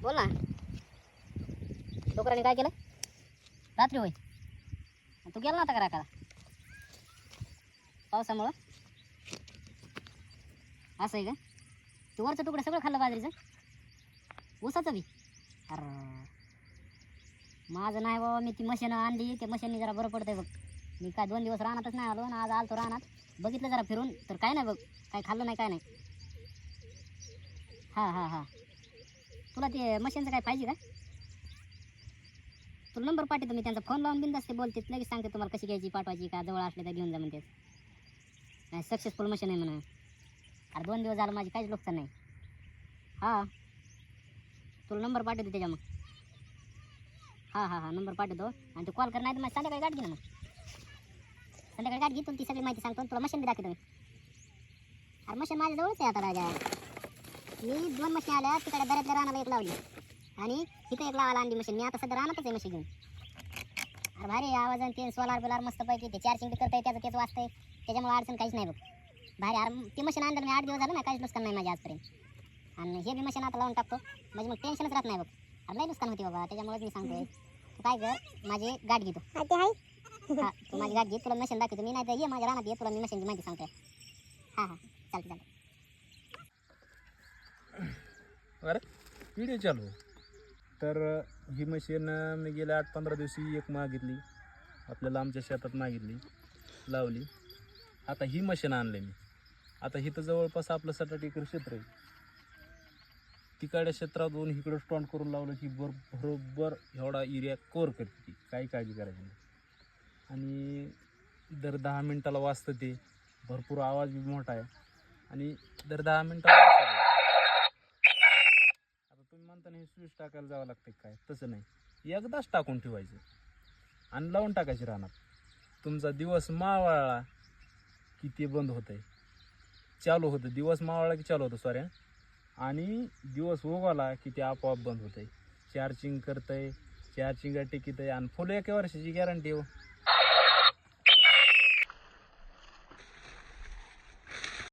बोल ना. डोकराने काय केलं रात्री? होय, तू गेला नव्हता का राखाला पावसामुळं? असं आहे का? ते वरचं तुकडं सगळं खाल्लं बाजरीचं, ऊसाचं बी? अरे माझं नाही बाबा, मी ती मशीन आणली, त्या मशीनने जरा बरं पडतंय बघ. मी काय 2 दिवस रानातच नाही आलो ना, आज आलतो रानात, बघितलं जरा फिरून, तर काय नाही बघ, काय खाल्लं नाही, काय नाही. हां हां हां, तुला ते मशीनचं काय पाहिजे का? तुला नंबर पाठवतो मी त्यांचा, फोन लावून बिंदास ते बोलते, लगेच सांगते तुम्हाला कशी घ्यायची, पाठवायची का, जवळ असले तर घेऊन जा म्हणते. नाही सक्सेसफुल मशीन आहे म्हणा. अरे 2 दिवस झालं माझी काहीच नुकसान नाही. हां तुला नंबर पाठवतो त्याच्या मग. हां हां हां नंबर पाठवतो, आणि तू कॉल कर, नाही तर मग संध्याकाळी गाठ घे ना. मग संध्याकाळी गाठ घे, तुला ती सगळी माहिती सांगतो, तुला मशीन बी दाखवतो मी. अरे मशीन माझ्या जवळच आहे आता राजा. मी 2 मशीन आल्या, तिकडे दऱ्यातल्या रानाला एक लावली आणि इथं एक लावायला आणली मशीन. मी आता सध्या रानातच आहे मशीन घेऊन. अरे भारी आवाज आणि ते सोलार बिलार मस्त पैकी, ते चार्जिंग बी करता त्याचं तेच वाचतंय, त्याच्यामुळे अडचण काहीच नाही बघ. भारी. अरे ते मशीन आणलं मी 8 दिवस झालं ना, काहीच नुकसान नाही माझ्या आजपर्यंत. आणि हे बी मशीन आता लावून टाकतो म्हणजे मग टेन्शनच राहत नाही बघ. अरे लई नुकसान होती बाबा, त्याच्यामुळेच मी सांगतोय तू काय कर, माझी गाठ घेतो. हां तू माझी गाठ घे, तुला मशीन दाखवतो मी, नाही तर ये माझ्या रानात ये, तुला मी मशीनची माहिती सांगतोय. हां हां चालतं चालतं. अरे व्हिडिओ चालू. तर ही मशीन मी गेल्या 8-15 दिवशी एक मागितली, आपल्याला आमच्या शेतात मागितली, लावली. आता ही मशीन आणली मी. आता इथं जवळपास आपलं 7-8 एकर क्षेत्र आहे. तिकडच्या क्षेत्रातून इकडं स्टॉन्ड करून लावलं की बरोबर एवढा एरिया कव्हर करते ती, काही काळजी करायची नाही. आणि दर 10 मिनटाला वाजतं ते, भरपूर आवाज बी मोठा आहे आणि दर 10 मिनटाला वाजतं ते. आता तुम्ही म्हणता ना हे स्विच टाकायला जावं लागतं काय, तसं नाही, एकदाच टाकून ठेवायचं आणि लावून टाकायची रानात. तुमचा दिवस मावळला की ते बंद होतंय, चालू होतं. दिवस मावळला की चालू होतं सॉरी, आणि दिवस उगवला की ते आपोआप बंद होतंय. चार्जिंग करतंय, चार्जिंग टिकीत आहे, आणि फुल 1 वर्षाची गॅरंटी हो.